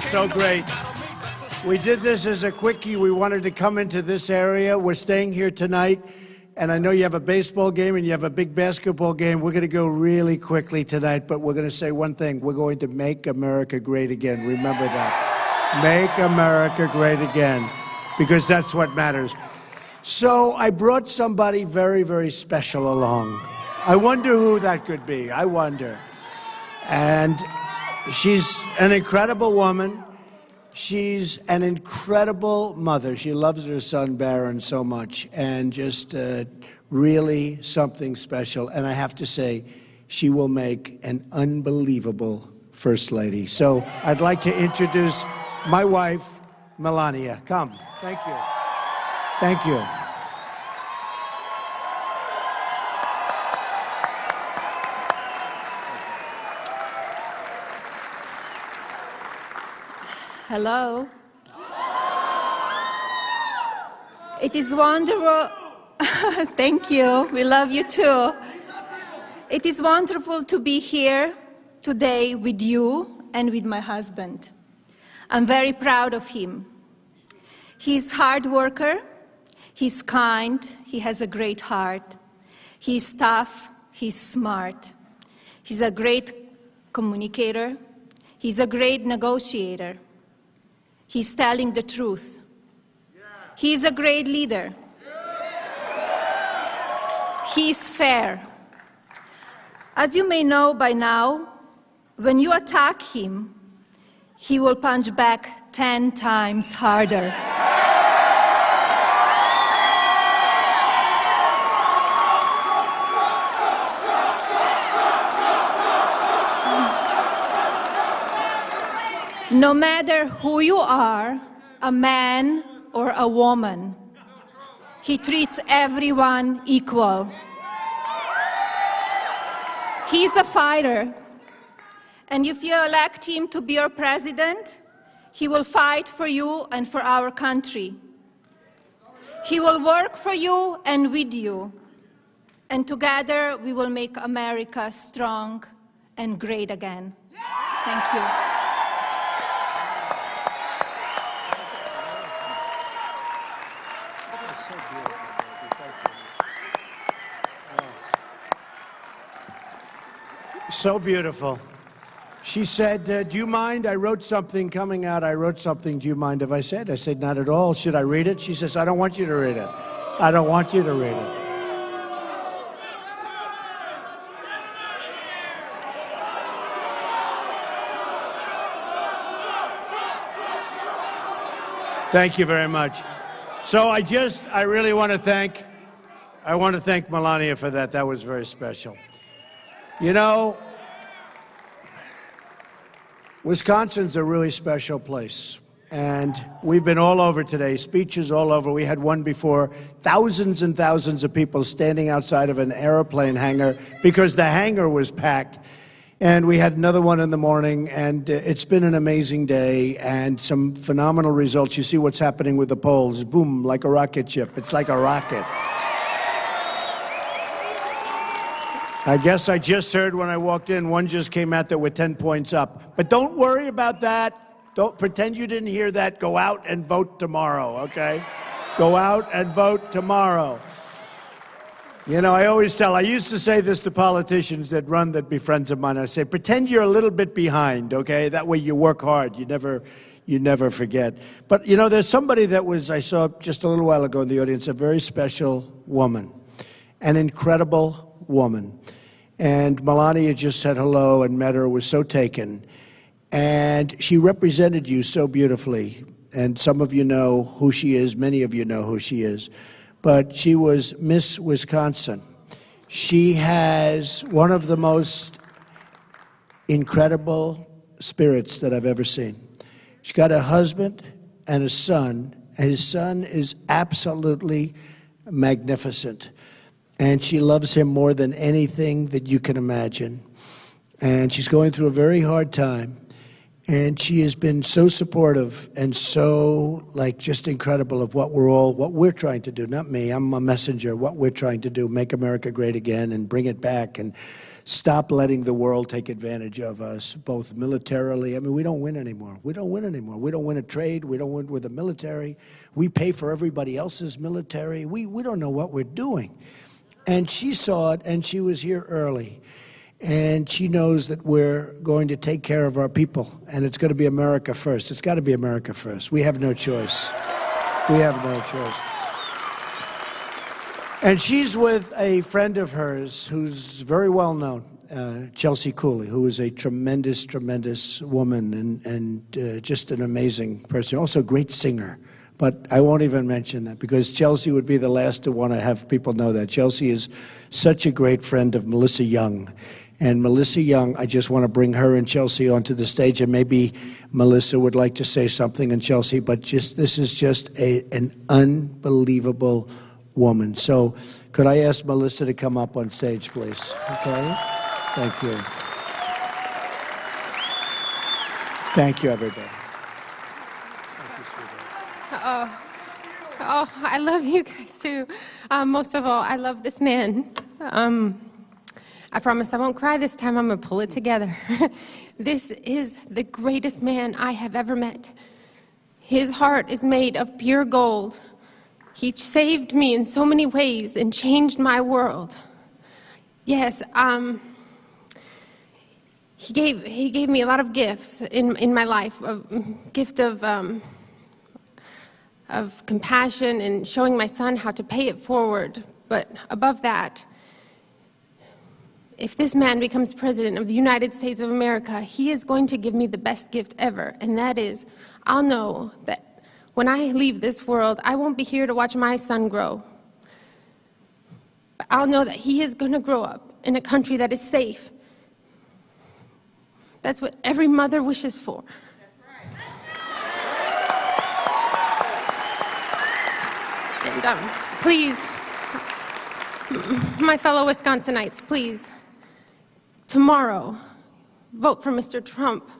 So great. We did this as a quickie. We wanted to come into this area. We're staying here tonight, and I know you have a baseball game and you have a big basketball game. We're going to go really quickly tonight, but we're going to say one thing. We're going to make America great again. Remember that. Make America great again, because that's what matters. So I brought somebody very, very special along. I wonder who that could be. I wonder. And she's an incredible woman. She's an incredible mother. She loves her son, Barron, so much, and just really something special. And I have to say, she will make an unbelievable First Lady. So I'd like to introduce my wife, Melania. Come. Thank you. Thank you. Hello. It is wonderful. Thank you. We love you too. It is wonderful to be here today with you and with my husband. I'm very proud of him. He's a hard worker. He's kind. He has a great heart. He's tough. He's smart. He's a great communicator. He's a great negotiator. He's telling the truth. He's a great leader. He's fair. As you may know by now, when you attack him, he will punch back 10 times harder. No matter who you are, a man or a woman, he treats everyone equal. He's a fighter, and if you elect him to be your president, he will fight for you and for our country. He will work for you and with you, and together we will make America strong and great again. Thank you. So beautiful. She said, do you mind? I wrote something coming out. I wrote something. Do you mind if I said? I said, not at all. Should I read it? She says, I don't want you to read it. I don't want you to read it. Thank you very much. So I really want to thank Melania for that. That was very special. You know, Wisconsin's a really special place, and we've been all over today, speeches all over. We had one before, thousands and thousands of people standing outside of an airplane hangar because the hangar was packed. And we had another one in the morning, and it's been an amazing day and some phenomenal results. You see what's happening with the polls. Boom, like a rocket ship. It's like a rocket. I guess I just heard when I walked in, one just came out that we're 10 points up. But don't worry about that. Don't pretend you didn't hear that. Go out and vote tomorrow, okay? Go out and vote tomorrow. You know, I used to say this to politicians that be friends of mine. I say, pretend you're a little bit behind, okay? That way you work hard. You never forget. But, you know, there's somebody I saw just a little while ago in the audience, a very special woman, an incredible woman. And Melania just said hello and met her, was so taken. And she represented you so beautifully. And some of you know who she is, many of you know who she is. But she was Miss Wisconsin. She has one of the most incredible spirits that I've ever seen. She's got a husband and a son. And his son is absolutely magnificent. And she loves him more than anything that you can imagine. And she's going through a very hard time. And she has been so supportive and so, just incredible of what we're trying to do. Not me, I'm a messenger. What we're trying to do, make America great again and bring it back. And stop letting the world take advantage of us, both militarily. I mean, we don't win anymore. We don't win anymore. We don't win a trade. We don't win with the military. We pay for everybody else's military. We don't know what we're doing. And she saw it, and she was here early. And she knows that we're going to take care of our people, and it's going to be America first. It's got to be America first. We have no choice. We have no choice. And she's with a friend of hers who's very well known, Chelsea Cooley, who is a tremendous, tremendous woman and just an amazing person. Also a great singer. But I won't even mention that because Chelsea would be the last to want to have people know that. Chelsea is such a great friend of Melissa Young. And Melissa Young, I just want to bring her and Chelsea onto the stage, and maybe Melissa would like to say something, and Chelsea, but this is just an unbelievable woman. So could I ask Melissa to come up on stage, please? Okay? Thank you. Thank you, everybody. Thank you, sweetheart. Oh, I love you guys too. Most of all, I love this man. I promise I won't cry this time. I'm going to pull it together. This is the greatest man I have ever met. His heart is made of pure gold. He saved me in so many ways and changed my world. Yes, he gave me a lot of gifts in my life. A gift of compassion and showing my son how to pay it forward. But above that, if this man becomes president of the United States of America, he is going to give me the best gift ever, and that is, I'll know that when I leave this world, I won't be here to watch my son grow. But I'll know that he is going to grow up in a country that is safe. That's what every mother wishes for. And please, my fellow Wisconsinites, please, tomorrow, vote for Mr. Trump.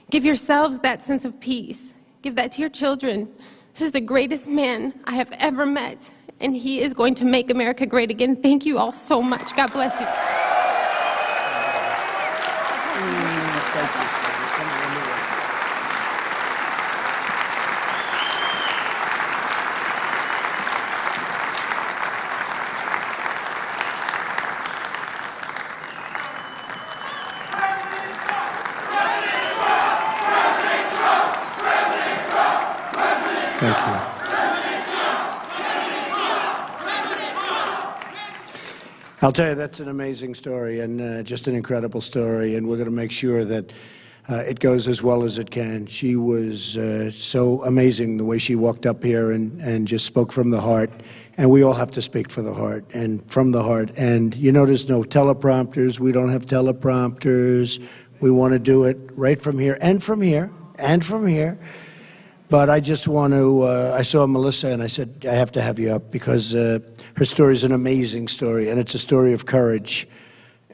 Give yourselves that sense of peace. Give that to your children. This is the greatest man I have ever met, and he is going to make America great again. Thank you all so much. God bless you. Thank you. I'll tell you, that's an amazing story and just an incredible story, and we're going to make sure that it goes as well as it can. She was so amazing the way she walked up here and just spoke from the heart, and we all have to speak from the heart and from the heart. And you notice no teleprompters. We don't have teleprompters. We want to do it right from here and from here and from here. But I just want to, I saw Melissa and I said, I have to have you up because her story is an amazing story, and it's a story of courage.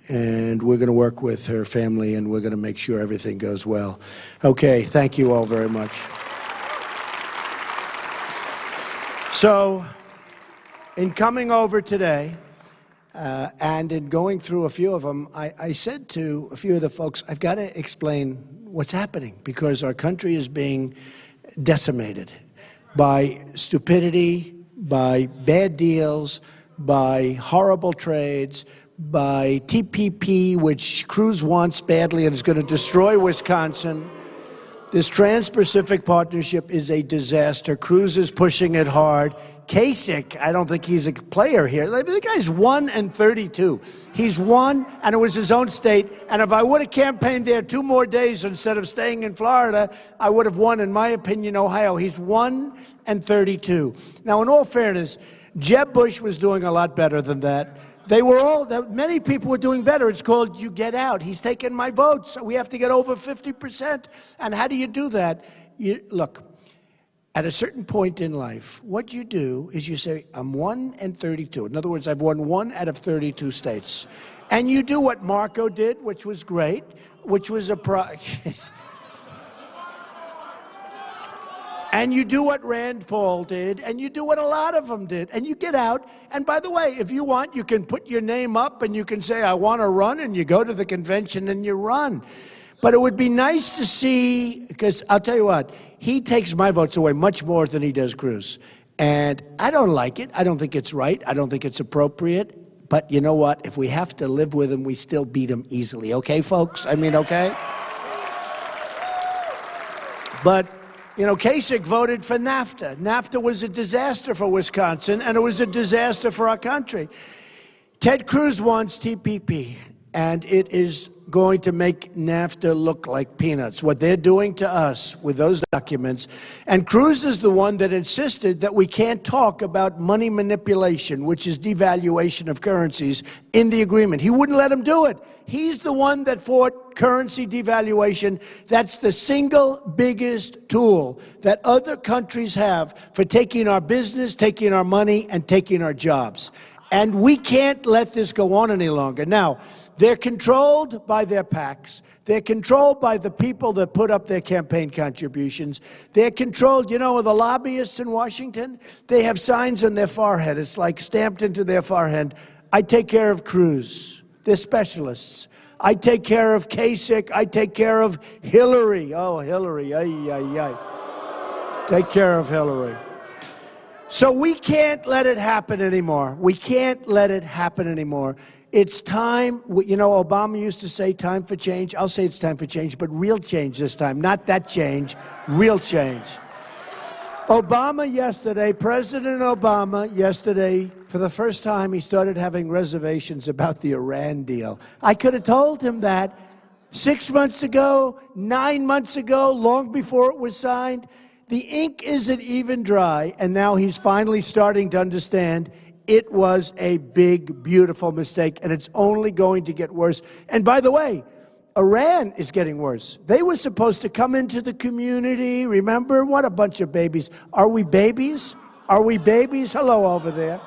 And we're going to work with her family, and we're going to make sure everything goes well. Okay, thank you all very much. So, in coming over today, and in going through a few of them, I said to a few of the folks, I've got to explain what's happening because our country is being decimated by stupidity, by bad deals, by horrible trades, by TPP, which Cruz wants badly and is going to destroy Wisconsin. This Trans-Pacific Partnership is a disaster. Cruz is pushing it hard. Kasich, I don't think he's a player here. The guy's 1-32. He's won, and it was his own state. And if I would have campaigned there 2 more days instead of staying in Florida, I would have won, in my opinion, Ohio. He's 1-32. Now, in all fairness, Jeb Bush was doing a lot better than that. Many people were doing better. It's called you get out. He's taken my votes. We have to get over 50%. And how do you do that? Look, at a certain point in life, what you do is you say, I'm 1-32. In other words, I've won 1 out of 32 states. And you do what Marco did, which was great, which was and you do what Rand Paul did, and you do what a lot of them did, and you get out. And by the way, if you want, you can put your name up and you can say, I want to run, and you go to the convention and you run. But it would be nice to see, because I'll tell you what, he takes my votes away much more than he does Cruz. And I don't like it. I don't think it's right. I don't think it's appropriate. But you know what? If we have to live with him, we still beat him easily. Okay, folks? I mean, okay? But, you know, Kasich voted for NAFTA. NAFTA was a disaster for Wisconsin, and it was a disaster for our country. Ted Cruz wants TPP, and it is going to make NAFTA look like peanuts, what they're doing to us with those documents. And Cruz is the one that insisted that we can't talk about money manipulation, which is devaluation of currencies, in the agreement. He wouldn't let him do it. He's the one that fought currency devaluation. That's the single biggest tool that other countries have for taking our business, taking our money, and taking our jobs. And we can't let this go on any longer. Now, they're controlled by their PACs. They're controlled by the people that put up their campaign contributions. They're controlled, you know, the lobbyists in Washington, they have signs on their forehead. It's like stamped into their forehead. I take care of Cruz. They're specialists. I take care of Kasich. I take care of Hillary. Oh, Hillary. Ay, ay, ay. Take care of Hillary. So we can't let it happen anymore. We can't let it happen anymore. It's time, you know, Obama used to say time for change. I'll say it's time for change, but real change this time. Not that change, real change. Obama yesterday, President Obama yesterday, for the first time, he started having reservations about the Iran deal. I could have told him that 6 months ago, 9 months ago, long before it was signed. The ink isn't even dry, and now he's finally starting to understand it was a big, beautiful mistake, and it's only going to get worse. And by the way, Iran is getting worse. They were supposed to come into the community. Remember? What a bunch of babies. Are we babies? Are we babies? Hello over there.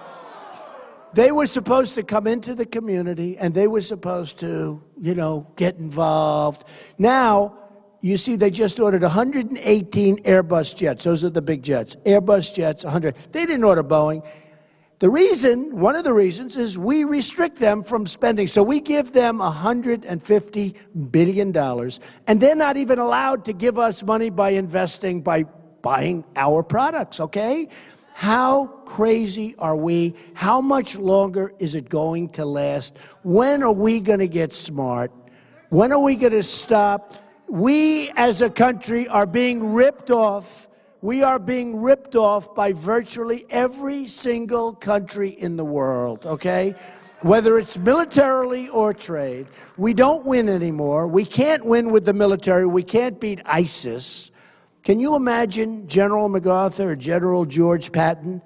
They were supposed to come into the community, and they were supposed to, you know, get involved. Now, you see, they just ordered 118 Airbus jets. Those are the big jets. Airbus jets, 100. They didn't order Boeing. The reason, one of the reasons, is we restrict them from spending. So we give them $150 billion, and they're not even allowed to give us money by investing, by buying our products, okay? How crazy are we? How much longer is it going to last? When are we going to get smart? When are we going to stop? We, as a country, are being ripped off. We are being ripped off by virtually every single country in the world, okay? Whether it's militarily or trade. We don't win anymore. We can't win with the military. We can't beat ISIS. Can you imagine General MacArthur or General George Patton?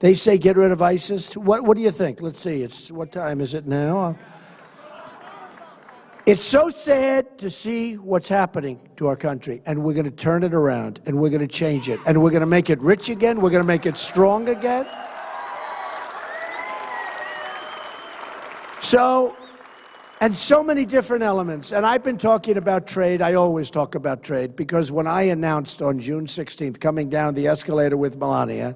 They say get rid of ISIS. What do you think? Let's see. What time is it now? It's so sad to see what's happening to our country, and we're going to turn it around, and we're going to change it, and we're going to make it rich again, we're going to make it strong again. So many different elements, and I've been talking about trade. I always talk about trade, because when I announced on June 16th, coming down the escalator with Melania,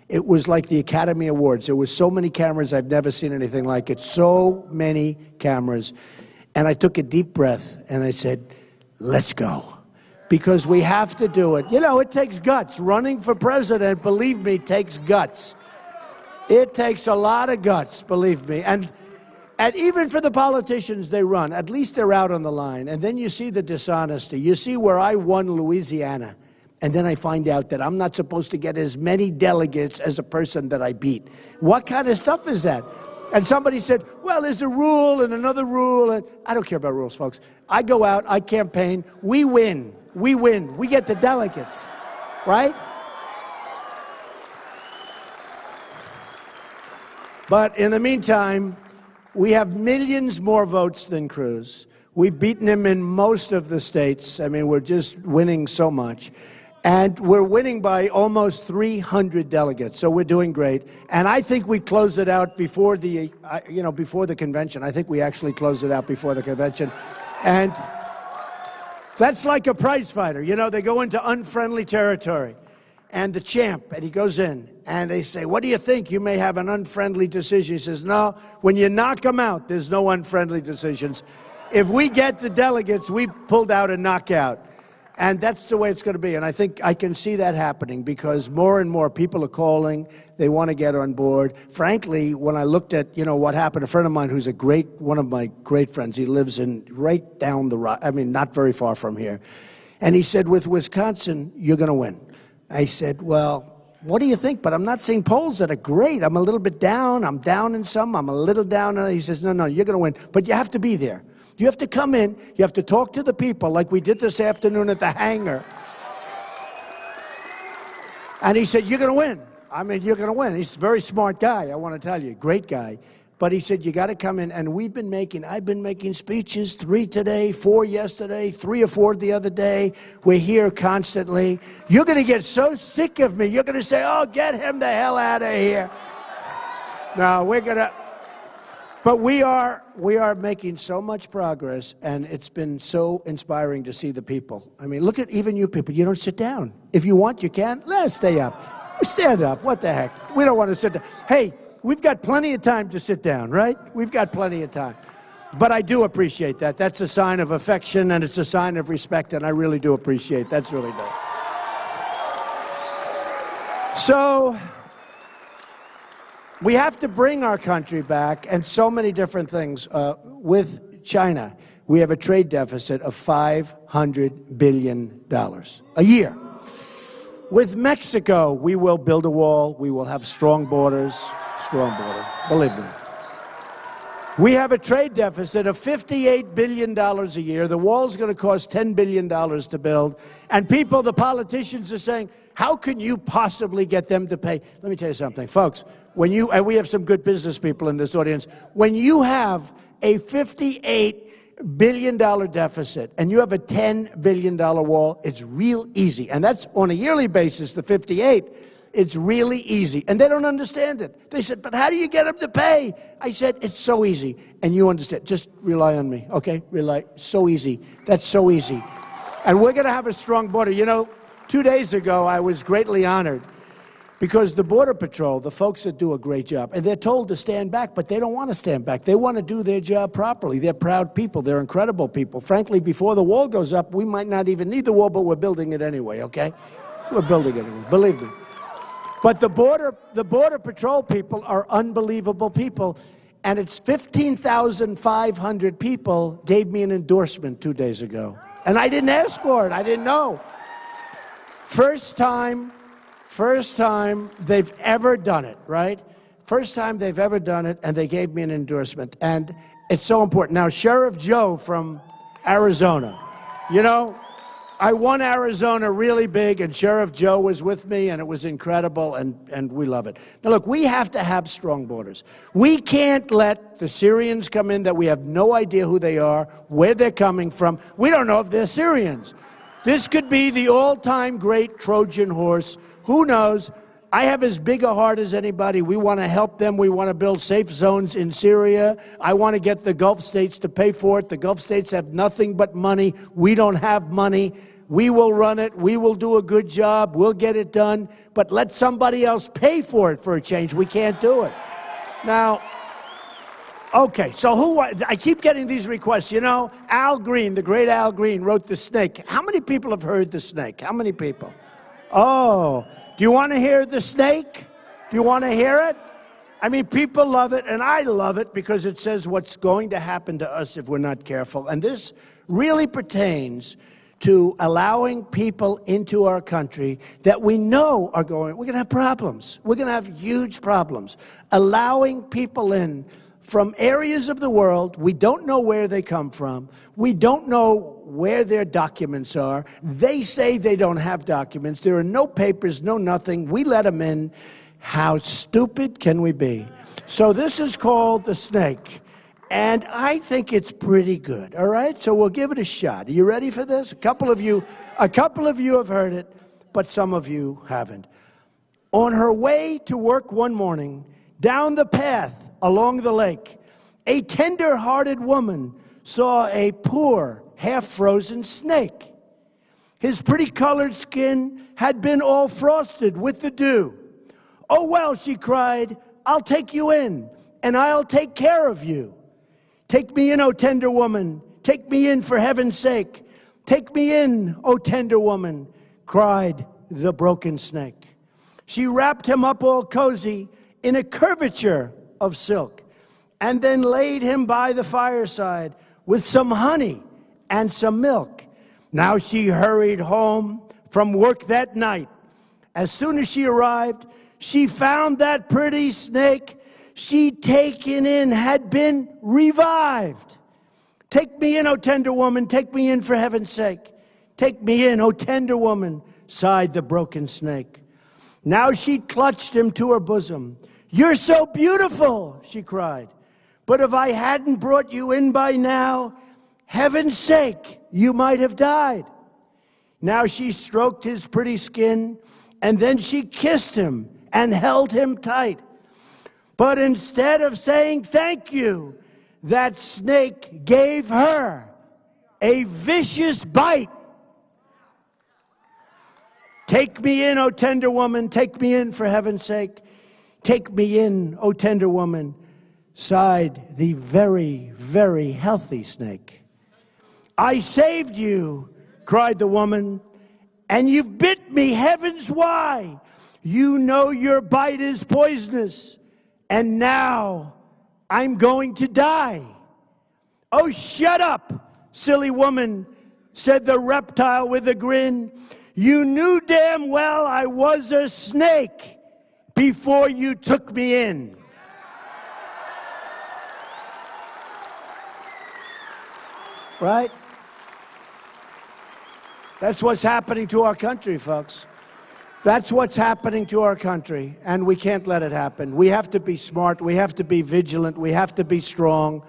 it was like the Academy Awards. There was so many cameras, I've never seen anything like it, so many cameras. And I took a deep breath, and I said, let's go, because we have to do it. You know, it takes guts. Running for president, believe me, takes guts. It takes a lot of guts, believe me. And even for the politicians, they run. At least they're out on the line. And then you see the dishonesty. You see where I won Louisiana, and then I find out that I'm not supposed to get as many delegates as a person that I beat. What kind of stuff is that? And somebody said, well, there's a rule and another rule. And I don't care about rules, folks. I go out, I campaign, we win. We win. We get the delegates, right? But in the meantime, we have millions more votes than Cruz. We've beaten him in most of the states. I mean, we're just winning so much. And we're winning by almost 300 delegates, so we're doing great. And I think we close it out before the, before the convention. I think we actually close it out before the convention. And that's like a prize fighter. You know, they go into unfriendly territory. and the champ, and he goes in, and they say, what do you think? You may have an unfriendly decision. He says, no, when you knock them out, there's no unfriendly decisions. If we get the delegates, we've pulled out a knockout. And that's the way it's going to be. And I think I can see that happening because more and more people are calling. They want to get on board. Frankly, when I looked at, what happened, a friend of mine who's one of my great friends, he lives right down the road, not very far from here. And he said, with Wisconsin, you're going to win. I said, well, what do you think? But I'm not seeing polls that are great. I'm a little bit down. I'm down in some. I'm a little down. He says, no, you're going to win. But you have to be there. You have to come in, you have to talk to the people like we did this afternoon at the hangar. And he said, you're going to win. You're going to win. He's a very smart guy, I want to tell you, great guy. But he said, you got to come in. And I've been making speeches, 3 today, 4 yesterday, 3 or 4 the other day. We're here constantly. You're going to get so sick of me. You're going to say, oh, get him the hell out of here. No, we're going to... But we are making so much progress, and it's been so inspiring to see the people. Look at even you people. You don't sit down. If you want, you can. Let's stay up. Stand up. What the heck? We don't want to sit down. Hey, we've got plenty of time to sit down, right? We've got plenty of time. But I do appreciate that. That's a sign of affection, and it's a sign of respect, and I really do appreciate that. That's really nice. So... we have to bring our country back, and so many different things. With China, we have a trade deficit of $500 billion a year. With Mexico, we will build a wall. We will have strong borders. Strong border, believe me. We have a trade deficit of $58 billion a year. The wall's going to cost $10 billion to build. And people, the politicians, are saying, how can you possibly get them to pay? Let me tell you something, folks. And we have some good business people in this audience. When you have a $58 billion deficit and you have a $10 billion wall, it's real easy. And that's on a yearly basis, the 58. It's really easy. And they don't understand it. They said, but how do you get them to pay? I said, it's so easy. And you understand. Just rely on me, okay? Rely. So easy. That's so easy. And we're going to have a strong border. 2 days ago, I was greatly honored because the Border Patrol, the folks that do a great job, and they're told to stand back, but they don't want to stand back. They want to do their job properly. They're proud people. They're incredible people. Frankly, before the wall goes up, we might not even need the wall, but we're building it anyway, okay? We're building it anyway, believe me. But the Border Patrol people are unbelievable people, and it's 15,500 people gave me an endorsement 2 days ago. And I didn't ask for it. I didn't know. First time they've ever done it, right? First time they've ever done it, and they gave me an endorsement. And it's so important. Now, Sheriff Joe from Arizona, I won Arizona really big, and Sheriff Joe was with me, and it was incredible, and we love it. Now, look, we have to have strong borders. We can't let the Syrians come in that we have no idea who they are, where they're coming from. We don't know if they're Syrians. This could be the all-time great Trojan horse. Who knows? I have as big a heart as anybody. We want to help them. We want to build safe zones in Syria. I want to get the Gulf states to pay for it. The Gulf states have nothing but money. We don't have money. We will run it. We will do a good job. We'll get it done. But let somebody else pay for it for a change. We can't do it. Now, okay, so I keep getting these requests. Al Green, the great Al Green, wrote The Snake. How many people have heard The Snake? How many people? Oh, do you want to hear The Snake? Do you want to hear it? People love it, and I love it because it says what's going to happen to us if we're not careful. And this really pertains to allowing people into our country that we know we're going to have problems. We're going to have huge problems. Allowing people in from areas of the world, we don't know where they come from. We don't know where their documents are. They say they don't have documents. There are no papers, no nothing. We let them in. How stupid can we be? So this is called The Snake. And I think it's pretty good, all right? So we'll give it a shot. Are you ready for this? A couple of you have heard it, but some of you haven't. On her way to work one morning, down the path along the lake, a tender-hearted woman saw a poor, half-frozen snake. His pretty colored skin had been all frosted with the dew. "Oh, well," she cried, "I'll take you in, and I'll take care of you. Take me in, O tender woman. Take me in for heaven's sake. Take me in, O tender woman," cried the broken snake. She wrapped him up all cozy in a curvature of silk, and then laid him by the fireside with some honey and some milk. Now she hurried home from work that night. As soon as she arrived, she found that pretty snake she'd taken in had been revived. "Take me in, O tender woman, take me in for heaven's sake. Take me in, O tender woman," sighed the broken snake. Now she clutched him to her bosom. "You're so beautiful," she cried. "But if I hadn't brought you in by now, heaven's sake, you might have died." Now she stroked his pretty skin, and then she kissed him and held him tight. But instead of saying thank you, that snake gave her a vicious bite. "Take me in, O tender woman, take me in for heaven's sake. Take me in, O tender woman," sighed the very, very healthy snake. "I saved you," cried the woman, "and you've bit me, heavens why? You know your bite is poisonous, and now I'm going to die." "Oh, shut up, silly woman," said the reptile with a grin. "You knew damn well I was a snake before you took me in." Right? That's what's happening to our country, folks. That's what's happening to our country, and we can't let it happen. We have to be smart. We have to be vigilant. We have to be strong.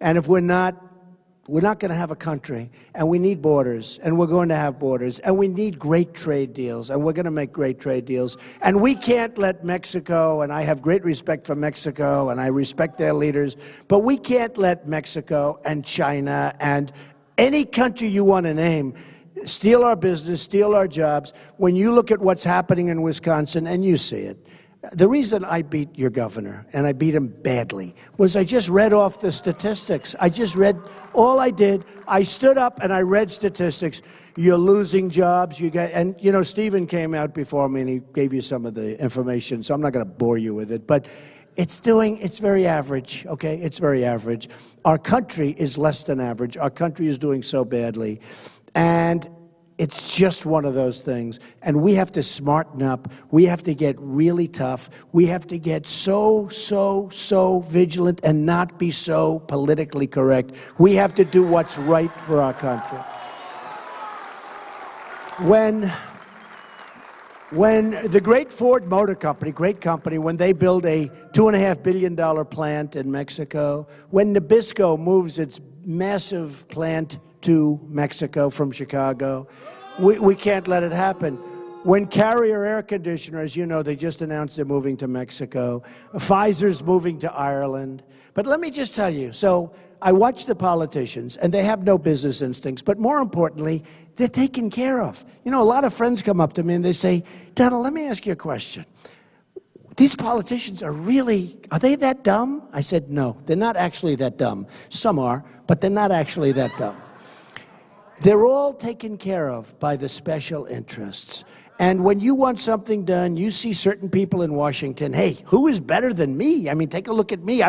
And if we're not going to have a country. And we need borders, and we're going to have borders. And we need great trade deals, and we're going to make great trade deals. And we can't let Mexico, and I have great respect for Mexico, and I respect their leaders, but we can't let Mexico and China and any country you want to name steal our business, steal our jobs. When you look at what's happening in Wisconsin, and you see it, the reason I beat your governor, and I beat him badly, was I just read off the statistics. All I did, I stood up and I read statistics. You're losing jobs, and you know, Stephen came out before me and he gave you some of the information, so I'm not going to bore you with it, but it's very average, okay? It's very average. Our country is less than average. Our country is doing so badly. And it's just one of those things. And we have to smarten up. We have to get really tough. We have to get so vigilant and not be so politically correct. We have to do what's right for our country. When the great Ford Motor Company, great company, when they build a $2.5 billion plant in Mexico, when Nabisco moves its massive plant to Mexico from Chicago, we can't let it happen. When Carrier Air Conditioner, as you know, they just announced they're moving to Mexico. Pfizer's moving to Ireland. But let me just tell you, so I watch the politicians, and they have no business instincts, but more importantly, they're taken care of. You know, a lot of friends come up to me and they say, "Donald, let me ask you a question. These politicians are they that dumb?" I said, "No, they're not actually that dumb. Some are, but they're not actually that dumb. They're all taken care of by the special interests. And when you want something done, you see certain people in Washington, hey, who is better than me? I mean, take a look at me.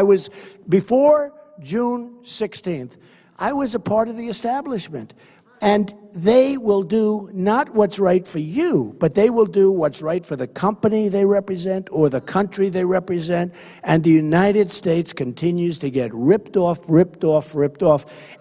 Before June 16th, I was a part of the establishment. And they will do not what's right for you, but they will do what's right for the company they represent or the country they represent. And the United States continues to get ripped off.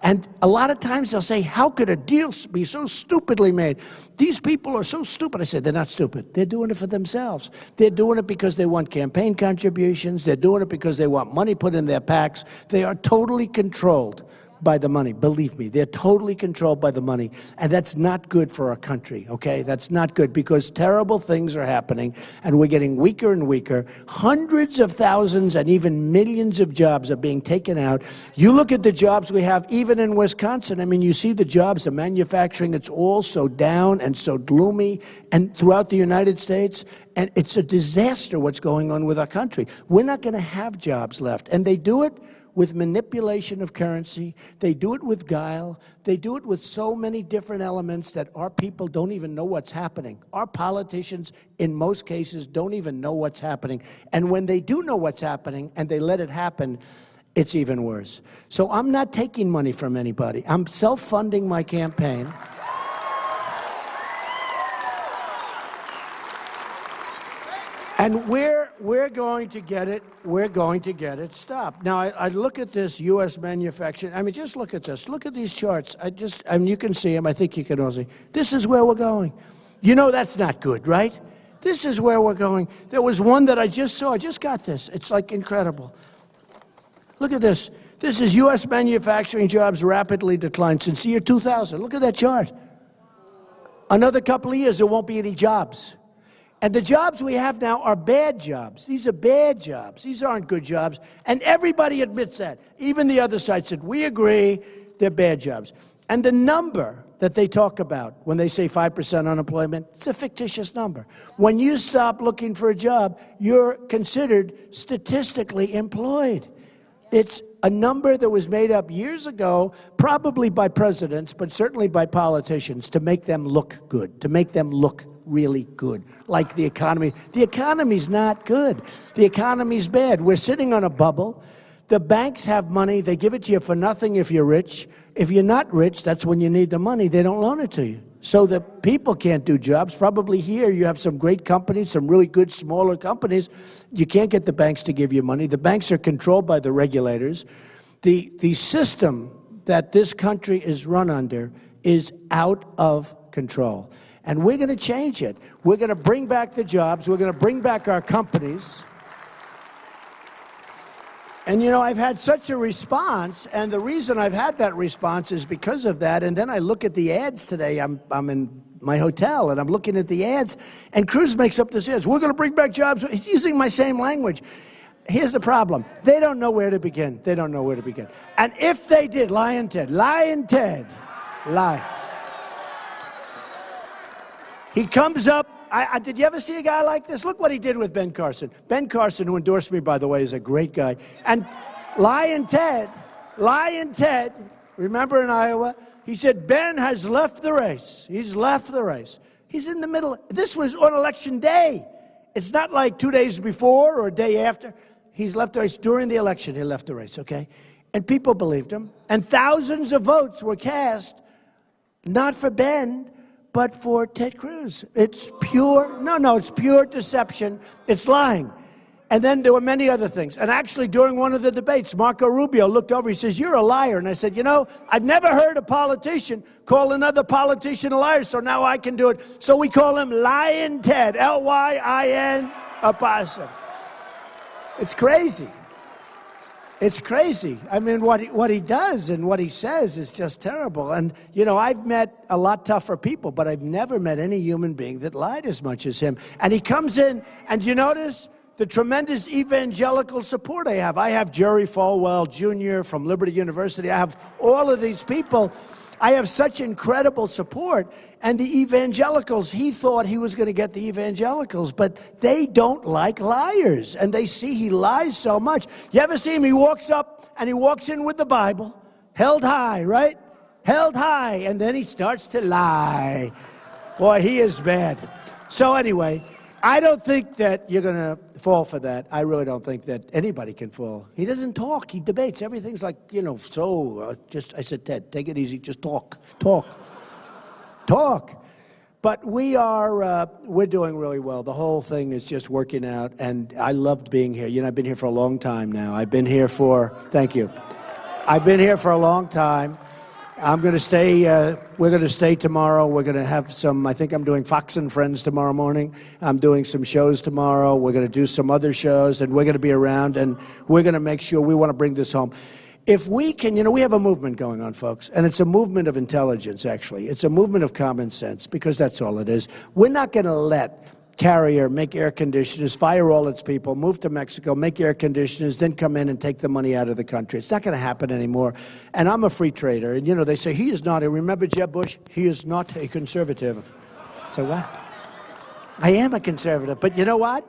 And a lot of times they'll say, how could a deal be so stupidly made? These people are so stupid. I said, they're not stupid. They're doing it for themselves. They're doing it because they want campaign contributions. They're doing it because they want money put in their PACs. They are totally controlled by the money. Believe me, they're totally controlled by the money. And that's not good for our country, okay? That's not good because terrible things are happening and we're getting weaker and weaker. Hundreds of thousands and even millions of jobs are being taken out. You look at the jobs we have, even in Wisconsin. I mean, you see the jobs, the manufacturing, it's all so down and so gloomy. And throughout the United States, and it's a disaster what's going on with our country. We're not going to have jobs left. And they do it with manipulation of currency. They do it with guile. They do it with so many different elements that our people don't even know what's happening. Our politicians, in most cases, don't even know what's happening. And when they do know what's happening and they let it happen, it's even worse. So I'm not taking money from anybody. I'm self-funding my campaign. And we're going to get it. We're going to get it stopped. Now, I look at this U.S. manufacturing. I mean, just look at this. Look at these charts. I mean, you can see them. I think you can all see. This is where we're going. You know that's not good, right? This is where we're going. There was one that I just saw. I just got this. It's like incredible. Look at this. This is U.S. manufacturing jobs rapidly declined since the year 2000. Look at that chart. Another couple of years, there won't be any jobs. And the jobs we have now are bad jobs. These are bad jobs. These aren't good jobs. And everybody admits that. Even the other side said, we agree, they're bad jobs. And the number that they talk about when they say 5% unemployment, it's a fictitious number. When you stop looking for a job, you're considered statistically employed. It's a number that was made up years ago, probably by presidents, but certainly by politicians, to make them look good, to make them look really good, like the economy. The economy's not good. The economy's bad. We're sitting on a bubble. The banks have money. They give it to you for nothing if you're rich. If you're not rich, that's when you need the money. They don't loan it to you. So the people can't do jobs. Probably here you have some great companies, some really good smaller companies. You can't get the banks to give you money. The banks are controlled by the regulators. The system that this country is run under is out of control. And we're going to change it. We're going to bring back the jobs. We're going to bring back our companies. And, you know, I've had such a response, and the reason I've had that response is because of that. And then I look at the ads today. I'm in my hotel, and I'm looking at the ads, and Cruz makes up this ads. We're going to bring back jobs. He's using my same language. Here's the problem. They don't know where to begin. They don't know where to begin. And if they did, Lion Ted, lie. He comes up. Did you ever see a guy like this? Look what he did with Ben Carson. Ben Carson, who endorsed me, by the way, is a great guy. And Lion Ted, remember in Iowa? He said, Ben has left the race. He's left the race. He's in the middle. This was on election day. It's not like 2 days before or a day after. He's left the race. During the election, he left the race, okay? And people believed him. And thousands of votes were cast, not for Ben, but for Ted Cruz. It's pure, it's pure deception. It's lying. And then there were many other things. And actually, during one of the debates, Marco Rubio looked over. He says, you're a liar. And I said, you know, I've never heard a politician call another politician a liar, so now I can do it. So we call him Lion Ted, Lyin apostrophe. It's crazy. It's crazy. I mean, what he does and what he says is just terrible. And, you know, I've met a lot tougher people, but I've never met any human being that lied as much as him. And he comes in, and you notice the tremendous evangelical support I have. I have Jerry Falwell Jr. from Liberty University. I have all of these people. I have such incredible support. And the evangelicals, he thought he was going to get the evangelicals, but they don't like liars. And they see he lies so much. You ever see him? He walks up and he walks in with the Bible, held high, right? Held high. And then he starts to lie. Boy, he is bad. So anyway, I don't think that you're going to fall for that. I really don't think that anybody can fall. He doesn't talk. He debates. Everything's like, you know, I said, Ted, take it easy. Just talk. But we're doing really well. The whole thing is just working out, and I loved being here. You know, I've been here for a long time now. Thank you. I've been here for a long time. I'm going to stay, we're going to stay tomorrow. We're going to have I think I'm doing Fox and Friends tomorrow morning. I'm doing some shows tomorrow. We're going to do some other shows, and we're going to be around, and we're going to make sure we want to bring this home. If we can, we have a movement going on, folks, and it's a movement of intelligence, actually. It's a movement of common sense, because that's all it is. We're not going to let Carrier make air conditioners, fire all its people, move to Mexico, make air conditioners, then come in and take the money out of the country. It's not going to happen anymore. And I'm a free trader. And, they say, he is not. Remember Jeb Bush? He is not a conservative. So what? I am a conservative. But you know what?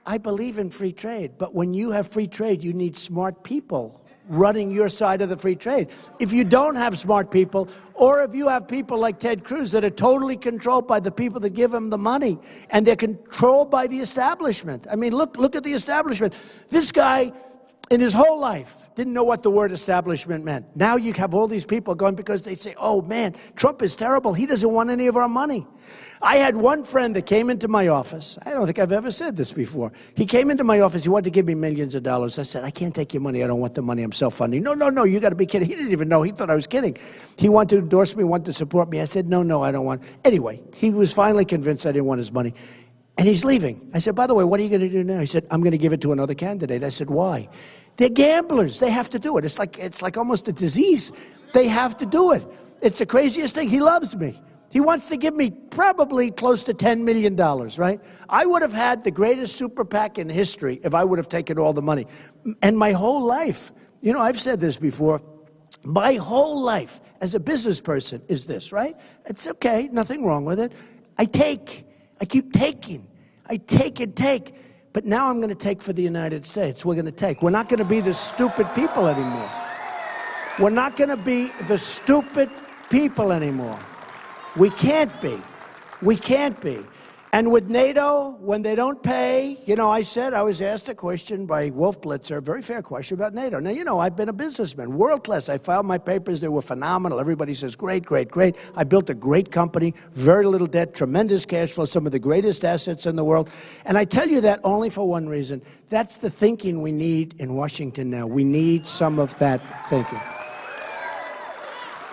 I believe in free trade. But when you have free trade, you need smart people running your side of the free trade. If you don't have smart people, or if you have people like Ted Cruz that are totally controlled by the people that give him the money, and they're controlled by the establishment. I mean, look at the establishment. This guy, in his whole life, didn't know what the word establishment meant. Now you have all these people going because they say, oh man, Trump is terrible. He doesn't want any of our money. I had one friend that came into my office. I don't think I've ever said this before. He came into my office. He wanted to give me millions of dollars. I said, I can't take your money. I don't want the money. I'm self-funding. No, you got to be kidding. He didn't even know. He thought I was kidding. He wanted to endorse me, wanted to support me. I said, no, I don't want. Anyway, he was finally convinced I didn't want his money. And he's leaving. I said, by the way, what are you going to do now? He said, I'm going to give it to another candidate. I said, why? They're gamblers. They have to do it. It's like almost a disease. They have to do it. It's the craziest thing. He loves me. He wants to give me probably close to $10 million, right? I would have had the greatest super PAC in history if I would have taken all the money. And my whole life, I've said this before, my whole life as a business person is this, right? It's okay, nothing wrong with it. I keep taking. I take and take. But now I'm going to take for the United States. We're going to take. We're not going to be the stupid people anymore. We're not going to be the stupid people anymore. We can't be. We can't be. And with NATO, when they don't pay, I was asked a question by Wolf Blitzer, a very fair question about NATO. Now, I've been a businessman, world class. I filed my papers. They were phenomenal. Everybody says, great. I built a great company, very little debt, tremendous cash flow, some of the greatest assets in the world. And I tell you that only for one reason. That's the thinking we need in Washington now. We need some of that thinking.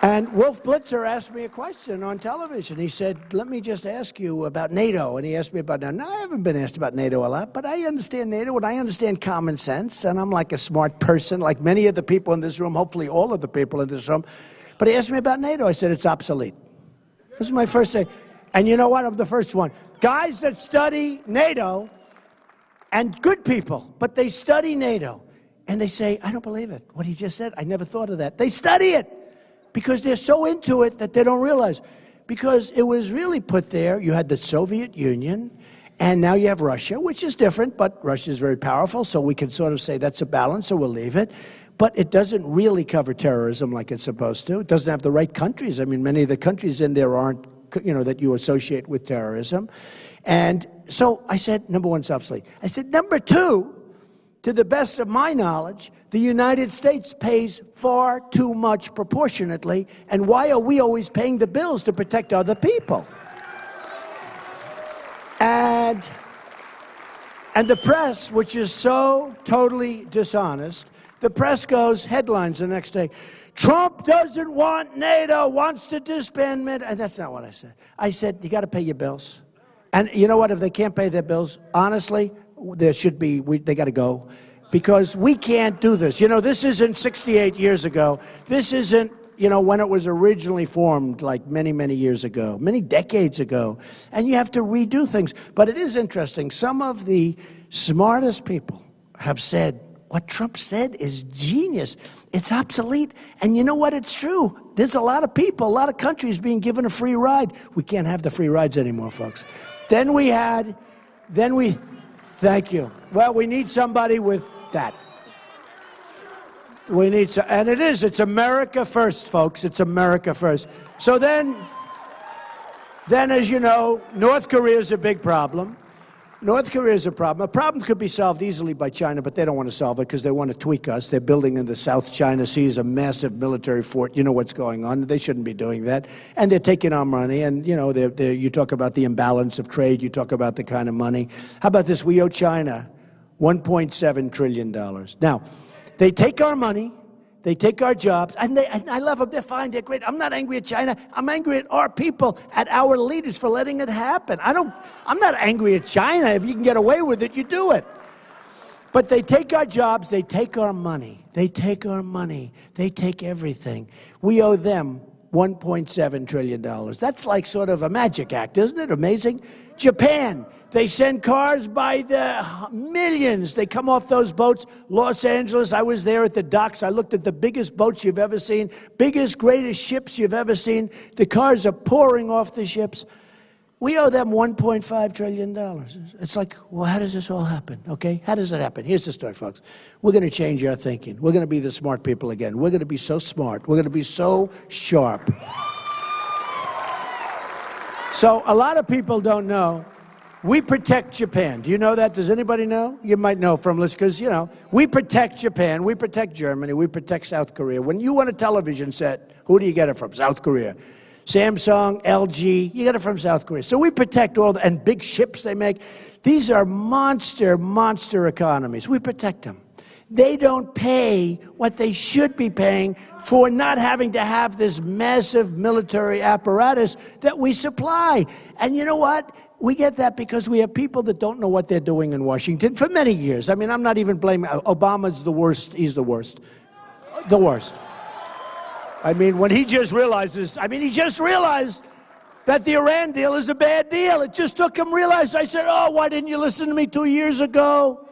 And Wolf Blitzer asked me a question on television. He said, let me just ask you about NATO. And he asked me about NATO. Now, I haven't been asked about NATO a lot, but I understand NATO and I understand common sense. And I'm like a smart person, like many of the people in this room, hopefully all of the people in this room. But he asked me about NATO. I said, it's obsolete. This is my first thing. And you know what? I'm the first one. Guys that study NATO, and good people, but they study NATO. And they say, I don't believe it. What he just said, I never thought of that. They study it. Because they're so into it that they don't realize. Because it was really put there. You had the Soviet Union, and now you have Russia, which is different, but Russia is very powerful, so we can sort of say that's a balance, so we'll leave it. But it doesn't really cover terrorism like it's supposed to. It doesn't have the right countries. I mean, many of the countries in there aren't, that you associate with terrorism. And so I said, number one, it's obsolete. I said, number two, to the best of my knowledge, the United States pays far too much proportionately, and why are we always paying the bills to protect other people? And the press, which is so totally dishonest, the press goes, headlines the next day, Trump doesn't want NATO, wants to disband NATO. And that's not what I said. I said, you got to pay your bills. And you know what? If they can't pay their bills, honestly, they got to go. Because we can't do this. This isn't 68 years ago. This isn't, when it was originally formed, like many, many years ago, many decades ago. And you have to redo things. But it is interesting. Some of the smartest people have said, what Trump said is genius. It's obsolete. And you know what? It's true. There's a lot of people, a lot of countries being given a free ride. We can't have the free rides anymore, folks. Thank you. Well, we need somebody with that. It's America first, folks. It's America first. So then, as you know, North Korea is a big problem. North Korea is a problem. A problem could be solved easily by China, but they don't want to solve it because they want to tweak us. They're building in the South China Sea a massive military fort. You know what's going on. They shouldn't be doing that. And they're taking our money. And, you talk about the imbalance of trade. You talk about the kind of money. How about this? We owe China $1.7 trillion. Now, they take our money. They take our jobs, and I love them. They're fine. They're great. I'm not angry at China. I'm angry at our people, at our leaders for letting it happen. I'm not angry at China. If you can get away with it, you do it. But they take our jobs, they take our money, they take our money, they take everything. We owe them $1.7 trillion. That's like sort of a magic act, isn't it? Amazing. Japan, they send cars by the millions. They come off those boats. Los Angeles, I was there at the docks. I looked at the biggest boats you've ever seen, biggest, greatest ships you've ever seen. The cars are pouring off the ships. We owe them $1.5 trillion. It's like, well, how does this all happen, okay? How does it happen? Here's the story, folks. We're going to change our thinking. We're going to be the smart people again. We're going to be so smart. We're going to be so sharp. So a lot of people don't know. We protect Japan. Do you know that? Does anybody know? You might know from this because, you know, we protect Japan. We protect Germany. We protect South Korea. When you want a television set, who do you get it from? South Korea. Samsung, LG, you get it from South Korea. So we protect all the, and big ships they make. These are monster economies. We protect them. They don't pay what they should be paying for not having to have this massive military apparatus that we supply. And you know what? We get that because we have people that don't know what they're doing in Washington for many years. I mean, I'm not even blaming, Obama's the worst. He's the worst. The worst. I mean, when he just realizes, he just realized that the Iran deal is a bad deal. It just took him realize. I said, oh, why didn't you listen to me 2 years ago?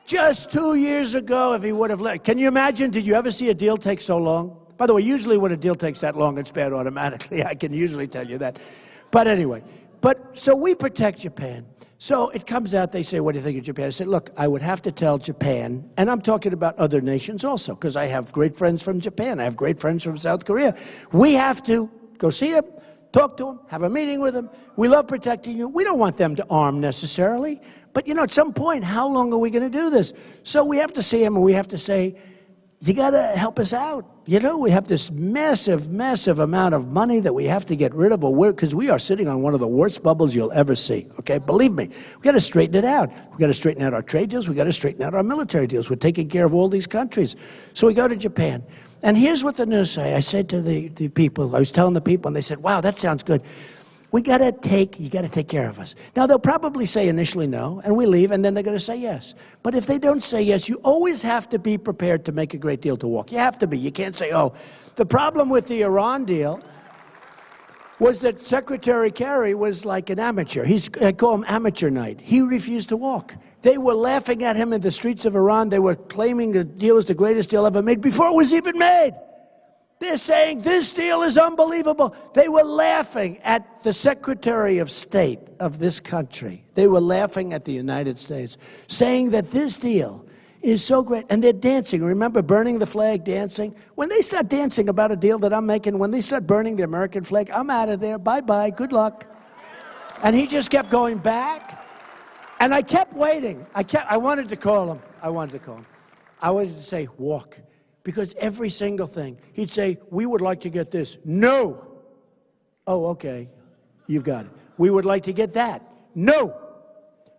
Just 2 years ago, if he would have let. Can you imagine, did you ever see a deal take so long? By the way, usually when a deal takes that long, it's bad automatically. I can usually tell you that. But anyway, so we protect Japan. So it comes out, they say, what do you think of Japan? I said, look, I would have to tell Japan, and I'm talking about other nations also, because I have great friends from Japan. I have great friends from South Korea. We have to go see them, talk to them, have a meeting with them. We love protecting you. We don't want them to arm necessarily. But, you know, at some point, how long are we going to do this? So we have to see them, and we have to say, you got to help us out. You know, we have this massive amount of money that we have to get rid of, because we are sitting on one of the worst bubbles you'll ever see, okay? Believe me, we got to straighten it out. We got to straighten out our trade deals. We got to straighten out our military deals. We're taking care of all these countries. So we go to Japan. And here's what the news say. I said to the people, I was telling the people, and they said, wow, that sounds good. You got to take care of us. Now, they'll probably say initially no, and we leave, and then they're going to say yes. But if they don't say yes, you always have to be prepared to make a great deal to walk. You have to be. You can't say, oh. The problem with the Iran deal was that Secretary Kerry was like an amateur. I call him amateur night. He refused to walk. They were laughing at him in the streets of Iran. They were claiming the deal is the greatest deal ever made before it was even made. They're saying this deal is unbelievable. They were laughing at the Secretary of State of this country. They were laughing at the United States, saying that this deal is so great. And they're dancing. Remember burning the flag, dancing? When they start dancing about a deal that I'm making, when they start burning the American flag, I'm out of there. Bye-bye. Good luck. And he just kept going back. And I kept waiting. I wanted to call him. I wanted to say, walk. Because every single thing, he'd say, we would like to get this. No. Oh, okay. You've got it. We would like to get that. No.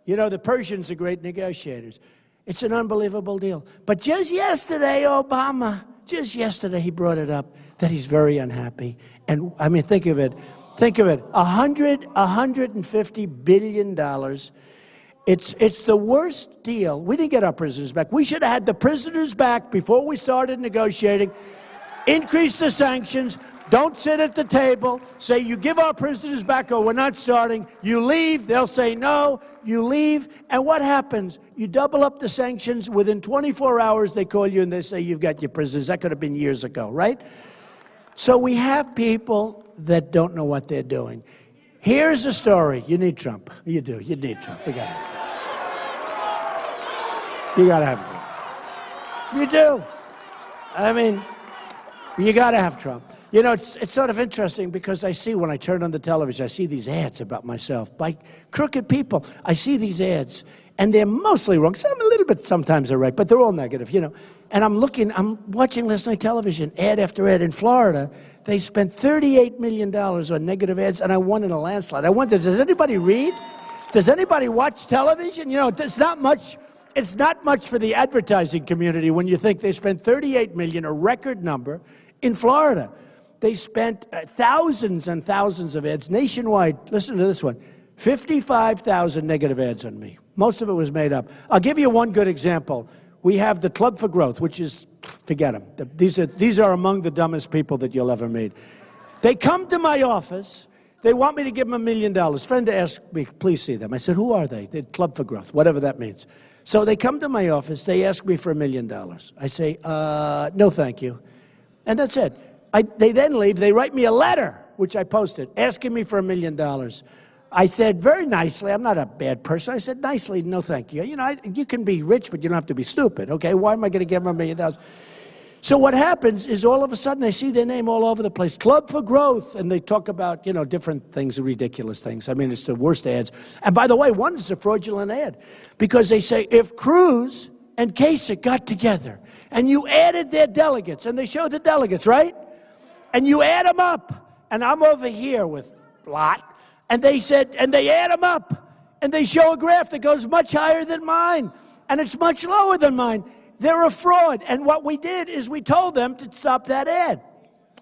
You know, the Persians are great negotiators. It's an unbelievable deal. But just yesterday, Obama, he brought it up that he's very unhappy. And, I mean, think of it. $150 billion. It's the worst deal. We didn't get our prisoners back. We should have had the prisoners back before we started negotiating. Increase the sanctions. Don't sit at the table. Say you give our prisoners back or we're not starting. You leave. They'll say no. You leave. And what happens? You double up the sanctions. Within 24 hours, they call you and they say you've got your prisoners. That could have been years ago, right? So we have people that don't know what they're doing. Here's the story. You need Trump. You do. You need Trump. You got it. You got to have Trump. You do. I mean, you got to have Trump. You know, it's sort of interesting because I see when I turn on the television, I see these ads about myself by crooked people. I see these ads, and they're mostly wrong. Some a little bit sometimes they're right, but they're all negative, you know. And I'm watching last night television, ad after ad. In Florida, they spent $38 million on negative ads, and I won in a landslide. I wonder, does anybody read? Does anybody watch television? You know, it's not much for the advertising community when you think they spent $38 million, a record number, in Florida. They spent thousands and thousands of ads nationwide. Listen to this one. 55,000 negative ads on me. Most of it was made up. I'll give you one good example. We have the Club for Growth, which is, forget them. These are among the dumbest people that you'll ever meet. They come to my office. They want me to give them $1 million. Friend asked me, please see them. I said, who are they? They're Club for Growth, whatever that means. So they come to my office. They ask me for $1 million. I say, no, thank you. And that's it. They then leave. They write me a letter, which I posted, asking me for $1 million. I said very nicely, I'm not a bad person. I said nicely, no, thank you. You know, you can be rich, but you don't have to be stupid, okay? Why am I going to give them $1 million? So what happens is all of a sudden I see their name all over the place, Club for Growth, and they talk about, you know, different things, ridiculous things. I mean, it's the worst ads. And by the way, one is a fraudulent ad because they say if Cruz and Kasich got together and you added their delegates, and they show the delegates, right? And you add them up, and I'm over here with Lot, and they said, and they add them up, and they show a graph that goes much higher than mine, and it's much lower than mine. They're a fraud. And what we did is we told them to stop that ad.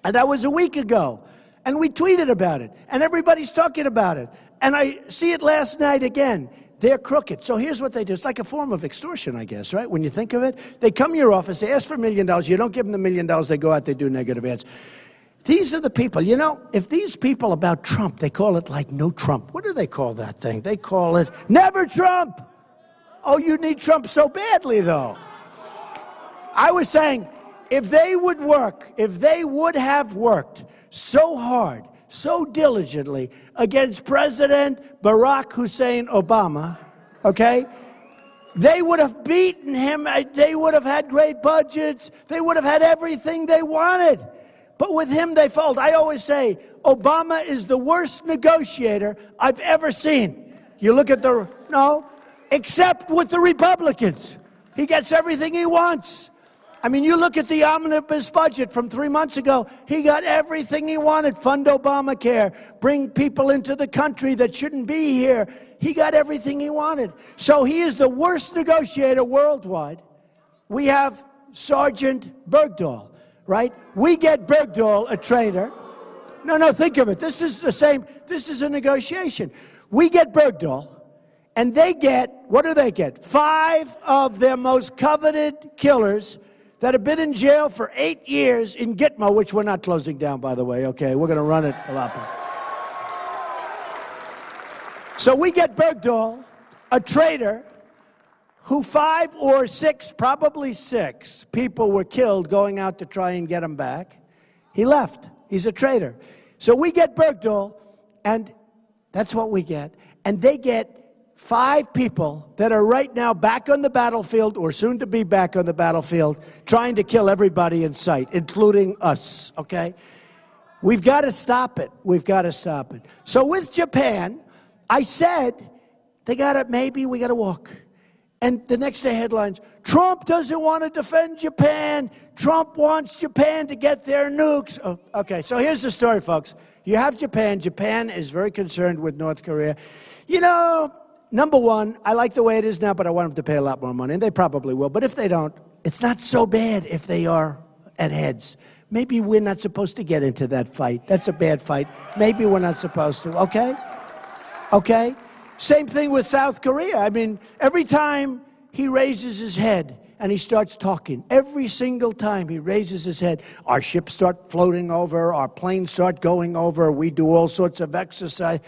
And that was a week ago. And we tweeted about it, and everybody's talking about it. And I see it last night again. They're crooked. So here's what they do. It's like a form of extortion, I guess, right? When you think of it, they come to your office, they ask for $1 million. You don't give them the $1 million. They go out, they do negative ads. These are the people. You know, if these people about Trump, they call it like no Trump. What do they call that thing? They call it never Trump. Oh, you need Trump so badly, though. I was saying, if they would work, if they would have worked so hard, so diligently against President Barack Hussein Obama, okay, they would have beaten him. They would have had great budgets. They would have had everything they wanted. But with him, they fold. I always say, Obama is the worst negotiator I've ever seen. You look at except with the Republicans. He gets everything he wants. I mean, you look at the omnibus budget from 3 months ago, he got everything he wanted. Fund Obamacare, bring people into the country that shouldn't be here. He got everything he wanted. So he is the worst negotiator worldwide. We have Sergeant Bergdahl, right? We get Bergdahl, a traitor. No, think of it. This is the same. This is a negotiation. We get Bergdahl, and they get, what do they get? 5 of their most coveted killers that have been in jail for 8 years in Gitmo, which we're not closing down, by the way, okay? We're going to run it a lot more. So we get Bergdahl, a traitor, who 5 or 6, probably 6, people were killed going out to try and get him back. He left. He's a traitor. So we get Bergdahl, and that's what we get. And they get 5 people that are right now back on the battlefield or soon to be back on the battlefield trying to kill everybody in sight, including us, okay? We've got to stop it. We've got to stop it. So with Japan, I said, maybe we got to walk. And the next day headlines, Trump doesn't want to defend Japan. Trump wants Japan to get their nukes. Oh, okay, so here's the story, folks. You have Japan. Japan is very concerned with North Korea. You know, number one, I like the way it is now, but I want them to pay a lot more money, and they probably will. But if they don't, it's not so bad if they are at heads. Maybe we're not supposed to get into that fight. That's a bad fight. Maybe we're not supposed to, okay? Okay? Same thing with South Korea. I mean, every time he raises his head and he starts talking, every single time he raises his head, our ships start floating over, our planes start going over, we do all sorts of exercise.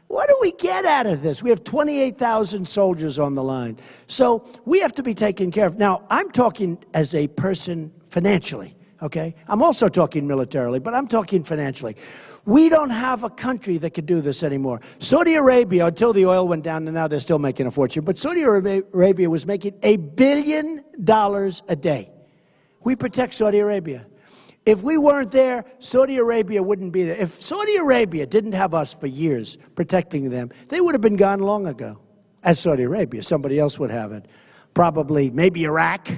What do we get out of this? We have 28,000 soldiers on the line. So we have to be taken care of. Now, I'm talking as a person financially, okay? I'm also talking militarily, but I'm talking financially. We don't have a country that could do this anymore. Saudi Arabia, until the oil went down, and now they're still making a fortune, but Saudi Arabia was making $1 billion a day. We protect Saudi Arabia. If we weren't there, Saudi Arabia wouldn't be there. If Saudi Arabia didn't have us for years protecting them, they would have been gone long ago. As Saudi Arabia, somebody else would have it. Probably, maybe Iraq,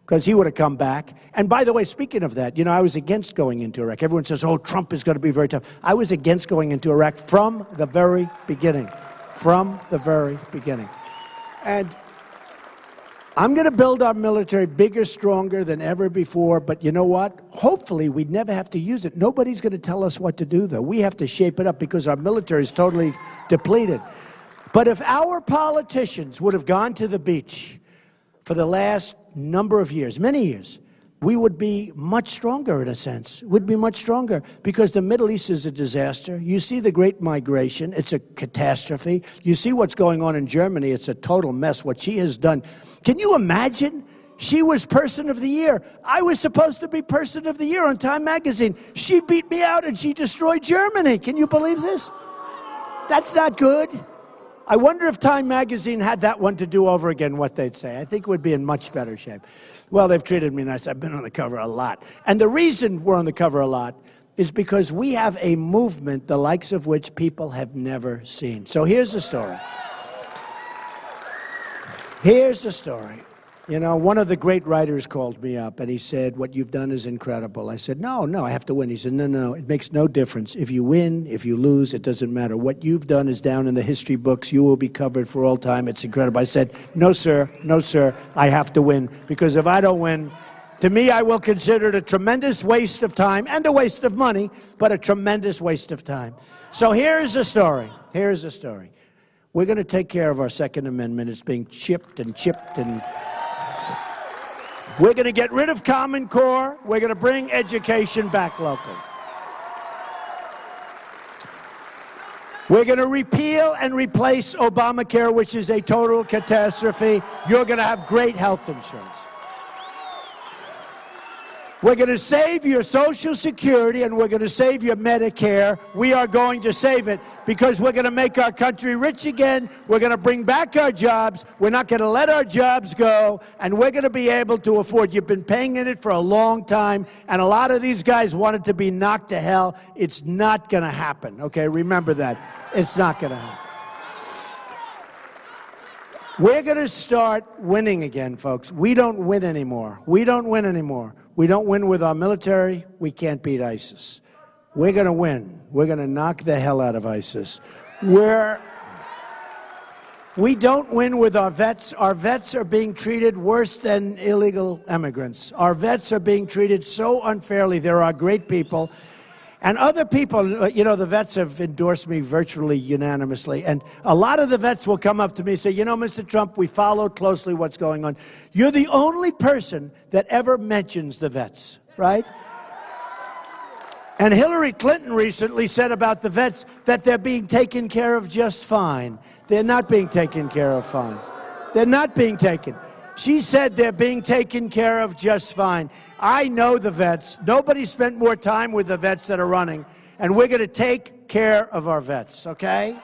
because he would have come back. And by the way, speaking of that, you know, I was against going into Iraq. Everyone says, oh, Trump is going to be very tough. I was against going into Iraq from the very beginning. From the very beginning. And I'm going to build our military bigger, stronger than ever before, but you know what? Hopefully, we'd never have to use it. Nobody's going to tell us what to do, though. We have to shape it up because our military is totally depleted. But if our politicians would have gone to the beach for the last number of years, many years, we would be much stronger in a sense. We'd be much stronger because the Middle East is a disaster. You see the Great Migration. It's a catastrophe. You see what's going on in Germany. It's a total mess, what she has done. Can you imagine? She was Person of the Year. I was supposed to be Person of the Year on Time magazine. She beat me out and she destroyed Germany. Can you believe this? That's not good. I wonder if Time magazine had that one to do over again, what they'd say. I think it would be in much better shape. Well, they've treated me nice. I've been on the cover a lot. And the reason we're on the cover a lot is because we have a movement the likes of which people have never seen. So here's the story. Here's the story. You know, one of the great writers called me up and he said, what you've done is incredible. I said, no, I have to win. He said, no, it makes no difference. If you win, if you lose, it doesn't matter. What you've done is down in the history books. You will be covered for all time. It's incredible. I said, no, sir, I have to win. Because if I don't win, to me, I will consider it a tremendous waste of time and a waste of money, but a tremendous waste of time. So here's the story. Here's the story. We're going to take care of our Second Amendment. It's being chipped and we're going to get rid of Common Core. We're going to bring education back local. We're going to repeal and replace Obamacare, which is a total catastrophe. You're going to have great health insurance. We're going to save your Social Security and we're going to save your Medicare. We are going to save it because we're going to make our country rich again. We're going to bring back our jobs. We're not going to let our jobs go. And we're going to be able to afford. You've been paying in it for a long time. And a lot of these guys wanted to be knocked to hell. It's not going to happen. Okay, remember that. It's not going to happen. We're going to start winning again, folks. We don't win anymore. We don't win anymore. We don't win with our military. We can't beat ISIS. We're going to win. We're going to knock the hell out of ISIS. We don't win with our vets. Our vets are being treated worse than illegal immigrants. Our vets are being treated so unfairly. There are great people. And other people, you know, the vets have endorsed me virtually unanimously. And a lot of the vets will come up to me and say, you know, Mr. Trump, we follow closely what's going on. You're the only person that ever mentions the vets, right? And Hillary Clinton recently said about the vets that they're being taken care of just fine. They're not being taken care of fine. They're not being taken. She said they're being taken care of just fine. I know the vets. Nobody spent more time with the vets that are running. And we're going to take care of our vets, okay?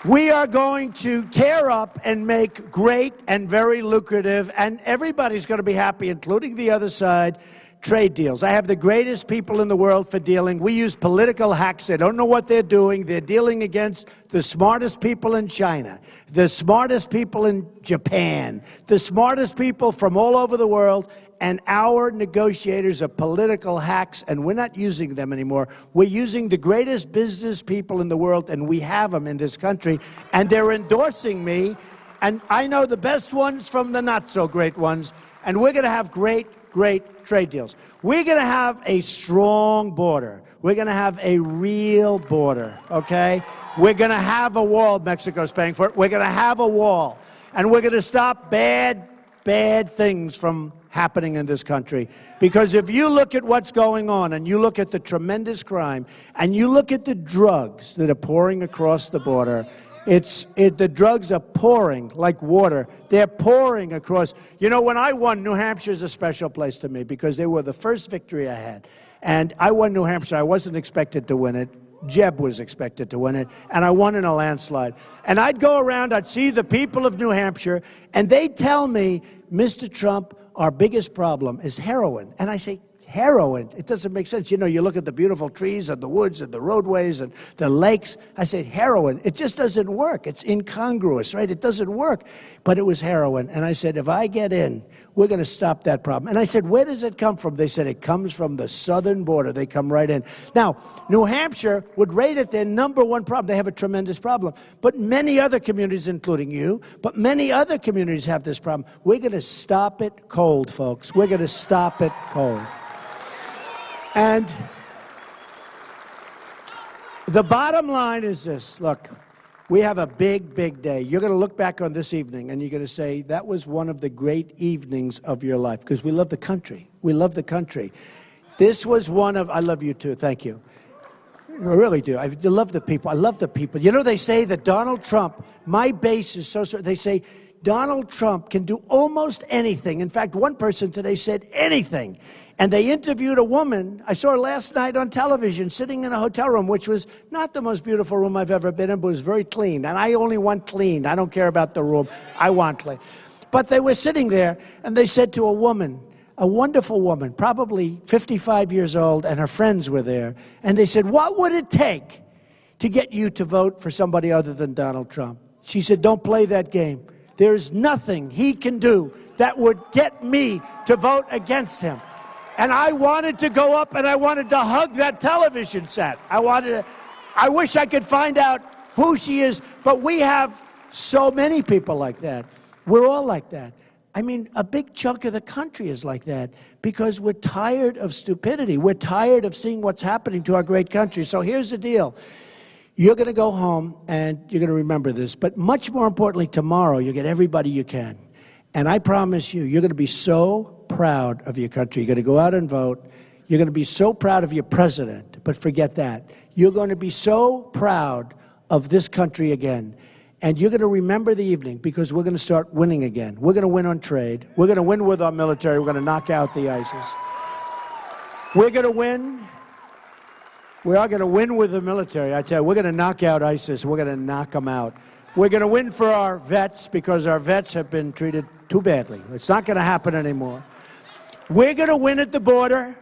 We are going to tear up and make great and very lucrative, and everybody's going to be happy, including the other side, trade deals. I have the greatest people in the world for dealing. We use political hacks. They don't know what they're doing. They're dealing against the smartest people in China, the smartest people in Japan, the smartest people from all over the world, and our negotiators are political hacks, and we're not using them anymore. We're using the greatest business people in the world, and we have them in this country, and they're endorsing me, and I know the best ones from the not-so-great ones, and we're going to have great trade deals. We're going to have a strong border. We're going to have a real border, okay? We're going to have a wall. Mexico's paying for it. We're going to have a wall. And we're going to stop bad things from happening in this country. Because if you look at what's going on and you look at the tremendous crime and you look at the drugs that are pouring across the border, the drugs are pouring like water. They're pouring across. You know, when I won, New Hampshire is a special place to me because they were the first victory I had. And I won New Hampshire. I wasn't expected to win it. Jeb was expected to win it. And I won in a landslide. And I'd go around, I'd see the people of New Hampshire, and they'd tell me, Mr. Trump, our biggest problem is heroin. And I say, heroin? It doesn't make sense. You know, you look at the beautiful trees and the woods and the roadways and the lakes. I said, heroin. It just doesn't work. It's incongruous, right? It doesn't work. But it was heroin. And I said, if I get in, we're going to stop that problem. And I said, where does it come from? They said, it comes from the southern border. They come right in. Now, New Hampshire would rate it their #1 problem. They have a tremendous problem. But many other communities, including you, but many other communities have this problem. We're going to stop it cold, folks. We're going to stop it cold. And The bottom line is this. Look, we have a big, big day. You're going to look back on this evening, and you're going to say, that was one of the great evenings of your life, because we love the country. We love the country. This was one of, I love you too, thank you. I really do. I love the people. I love the people. You know, they say that Donald Trump, my base is so, they say Donald Trump can do almost anything. In fact, one person today said anything. And they interviewed a woman, I saw her last night on television, sitting in a hotel room, which was not the most beautiful room I've ever been in, but was very clean. And I only want clean. I don't care about the room. I want clean. But they were sitting there, and they said to a woman, a wonderful woman, probably 55 years old, and her friends were there. And they said, what would it take to get you to vote for somebody other than Donald Trump? She said, don't play that game. There's nothing he can do that would get me to vote against him. And I wanted to go up and I wanted to hug that television set. I wish I could find out who she is, but we have so many people like that. We're all like that. I mean, a big chunk of the country is like that because we're tired of stupidity. We're tired of seeing what's happening to our great country. So here's the deal. You're going to go home and you're going to remember this, but much more importantly, tomorrow you get everybody you can. And I promise you, you're going to be so proud of your country. You're going to go out and vote. You're going to be so proud of your president, but forget that. You're going to be so proud of this country again. And you're going to remember the evening because we're going to start winning again. We're going to win on trade. We're going to win with our military. We're going to knock out the ISIS. We're going to win. We are going to win with the military. I tell you, we're going to knock out ISIS. We're going to knock them out. We're going to win for our vets because our vets have been treated too badly. It's not going to happen anymore. We're going to win at the border.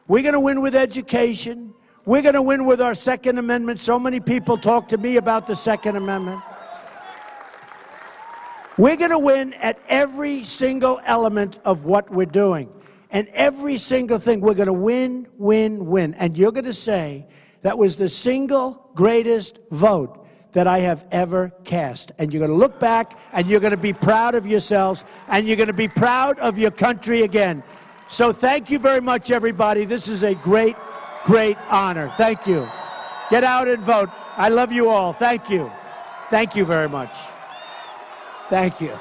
We're going to win with education. We're going to win with our Second Amendment. So many people talk to me about the Second Amendment. We're going to win at every single element of what we're doing. And every single thing, we're going to win, win, win. And you're going to say, that was the single greatest vote that I have ever cast. And you're going to look back, and you're going to be proud of yourselves, and you're going to be proud of your country again. So thank you very much, everybody. This is a great, great honor. Thank you. Get out and vote. I love you all. Thank you. Thank you very much. Thank you.